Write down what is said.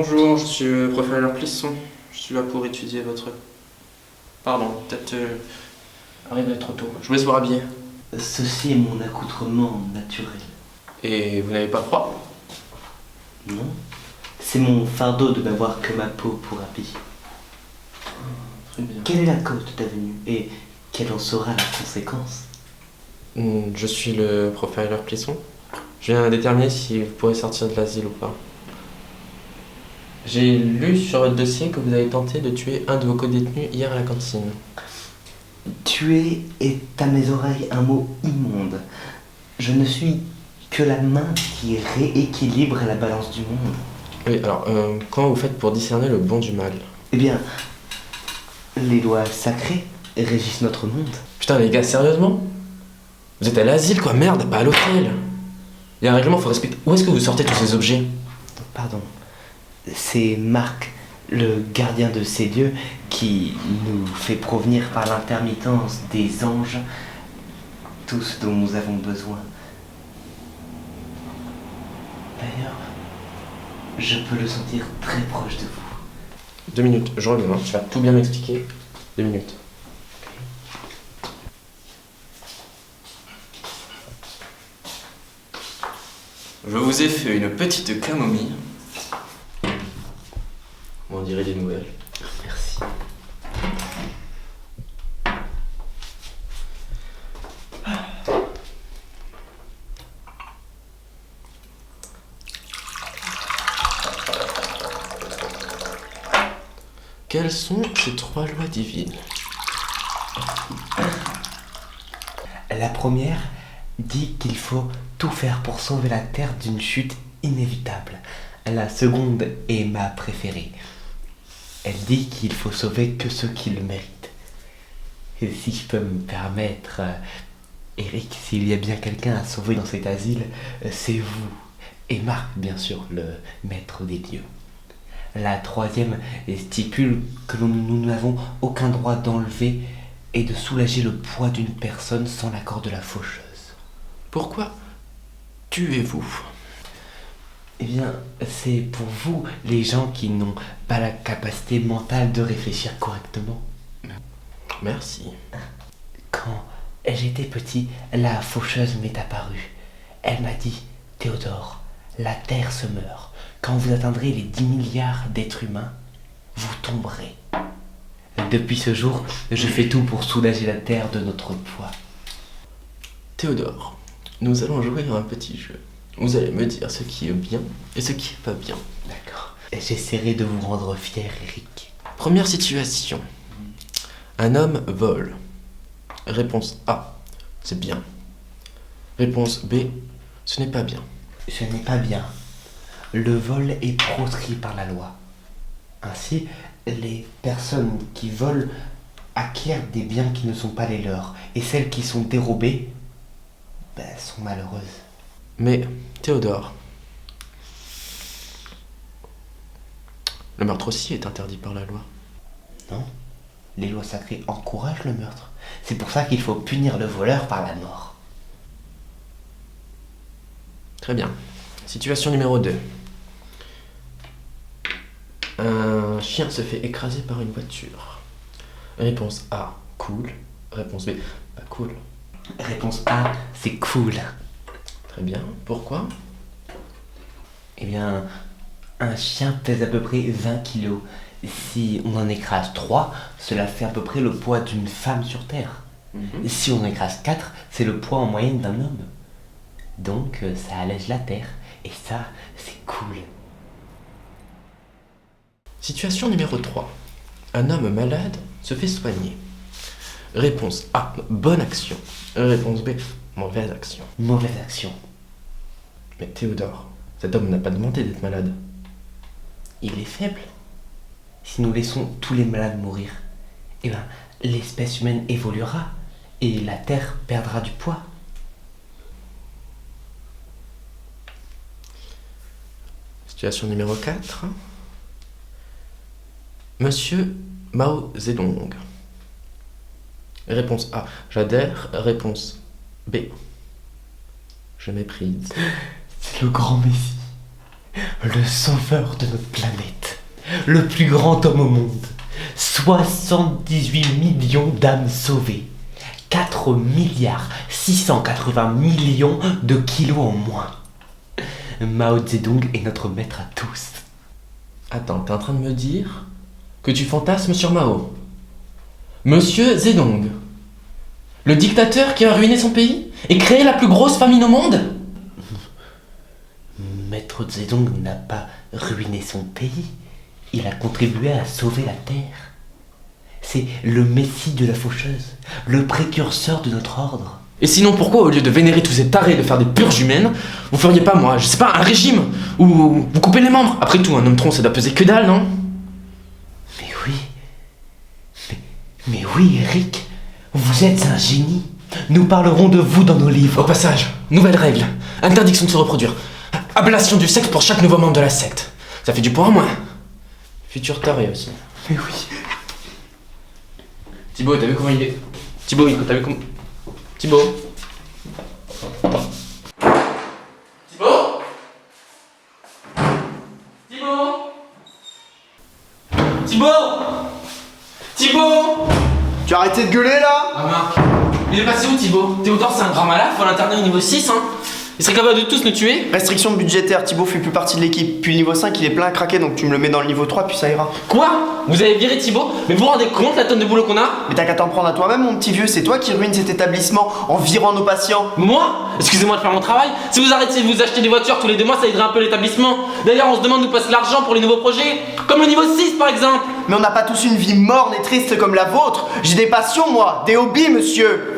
Bonjour, je suis le professeur Clisson. Je suis là pour étudier votre... Pardon, peut-être arrivé trop tôt. Je vous laisse vous rhabiller. Ceci est mon accoutrement naturel. Et vous n'avez pas froid? Non? C'est mon fardeau de n'avoir que ma peau pour habit. Très bien. Quelle est la cause de ta venue et quelle en sera la conséquence? Je suis le professeur Clisson. Je viens déterminer si vous pourrez sortir de l'asile ou pas. J'ai lu sur votre dossier que vous avez tenté de tuer un de vos codétenus hier à la cantine. Tuer est à mes oreilles un mot immonde. Je ne suis que la main qui rééquilibre la balance du monde. Oui, alors, comment vous faites pour discerner le bon du mal? Eh bien, les lois sacrées régissent notre monde. Putain les gars, sérieusement? Vous êtes à l'asile quoi, merde, pas à l'hôtel. Il y a un règlement, faut respecter. Où est-ce que vous sortez tous ces objets? Pardon. C'est Marc, le gardien de ces dieux, qui nous fait provenir par l'intermittence des anges tout ce dont nous avons besoin. D'ailleurs, je peux le sentir très proche de vous. 2 minutes, je reviens, hein. Tu vas tout bien m'expliquer. 2 minutes. Je vous ai fait une petite camomille. On dirait des nouvelles. Merci. Quelles sont ces 3 lois divines? La première dit qu'il faut tout faire pour sauver la Terre d'une chute inévitable. La seconde est ma préférée. Elle dit qu'il faut sauver que ceux qui le méritent. Et si je peux me permettre, Eric, s'il y a bien quelqu'un à sauver dans cet asile, c'est vous. Et Marc, bien sûr, le maître des dieux. La troisième stipule que nous n'avons aucun droit d'enlever et de soulager le poids d'une personne sans l'accord de la faucheuse. Pourquoi tuez-vous? Eh bien, c'est pour vous, les gens qui n'ont pas la capacité mentale de réfléchir correctement. Merci. Quand j'étais petit, la faucheuse m'est apparue. Elle m'a dit, Théodore, la Terre se meurt. Quand vous atteindrez les 10 milliards d'êtres humains, vous tomberez. Depuis ce jour, je fais tout pour soulager la Terre de notre poids. Théodore, nous allons jouer à un petit jeu. Vous allez me dire ce qui est bien et ce qui est pas bien. D'accord. J'essaierai de vous rendre fier, Eric. Première situation. Un homme vole. Réponse A, c'est bien. Réponse B, ce n'est pas bien. Ce n'est pas bien. Le vol est proscrit par la loi. Ainsi, les personnes qui volent acquièrent des biens qui ne sont pas les leurs. Et celles qui sont dérobées, sont malheureuses. Mais, Théodore, le meurtre aussi est interdit par la loi. Non, les lois sacrées encouragent le meurtre. C'est pour ça qu'il faut punir le voleur par la mort. Très bien. Situation numéro 2. Un chien se fait écraser par une voiture. Réponse A, cool. Réponse B, pas cool. Réponse A, c'est cool. Très bien. Pourquoi? Eh bien, un chien pèse à peu près 20 kilos. Si on en écrase 3, cela fait à peu près le poids d'une femme sur Terre. Et si on en écrase 4, c'est le poids en moyenne d'un homme. Donc, ça allège la Terre. Et ça, c'est cool. Situation numéro 3. Un homme malade se fait soigner. Réponse A, bonne action. Réponse B, mauvaise action. Mauvaise action. Mais Théodore, cet homme n'a pas demandé d'être malade. Il est faible. Si nous laissons tous les malades mourir, eh ben, l'espèce humaine évoluera et la Terre perdra du poids. Situation numéro 4. Monsieur Mao Zedong. Réponse A, j'adhère. Réponse B, je méprise. C'est le grand Messie. Le sauveur de notre planète. Le plus grand homme au monde. 78 millions d'âmes sauvées. 4 milliards 680 millions de kilos en moins. Mao Zedong est notre maître à tous. Attends, t'es en train de me dire que tu fantasmes sur Mao? Monsieur Zedong, le dictateur qui a ruiné son pays et créé la plus grosse famine au monde? Maître Zedong n'a pas ruiné son pays. Il a contribué à sauver la Terre. C'est le messie de la faucheuse, le précurseur de notre ordre. Et sinon, pourquoi au lieu de vénérer tous ces tarés et de faire des purges humaines, vous feriez pas, moi, je sais pas, un régime où vous coupez les membres? Après tout, un homme tronc, ça doit peser que dalle, non? Mais oui. Mais oui, Eric, vous êtes un génie. Nous parlerons de vous dans nos livres. Au passage, nouvelle règle, interdiction de se reproduire. Ablation du sexe pour chaque nouveau membre de la secte. Ça fait du poids en moins. Futur taré aussi. Mais oui. Thibaut, t'as vu comment il est? Thibaut, t'as vu comment... Thibaut? Thibaut? Thibaut? Thibaut? Thibaut? Tu as arrêté de gueuler là? Ah Marc, il est passé où Thibaut? Théodore c'est un grand malade, faut l'interner au niveau 6 hein. Il serait capable de tous nous tuer. Restriction budgétaire, Thibaut fait plus partie de l'équipe. Puis le niveau 5 il est plein à craquer donc tu me le mets dans le niveau 3 puis ça ira. Quoi? Vous avez viré Thibaut? Mais vous vous rendez compte la tonne de boulot qu'on a? Mais t'as qu'à t'en prendre à toi-même mon petit vieux, c'est toi qui ruine cet établissement en virant nos patients. Moi? Excusez-moi de faire mon travail. Si vous arrêtiez de vous acheter des voitures tous les 2 mois, ça aiderait un peu l'établissement. D'ailleurs, on se demande d'où passe l'argent pour les nouveaux projets. Comme le niveau 6 par exemple. Mais on n'a pas tous une vie morne et triste comme la vôtre. J'ai des passions moi, des hobbies monsieur.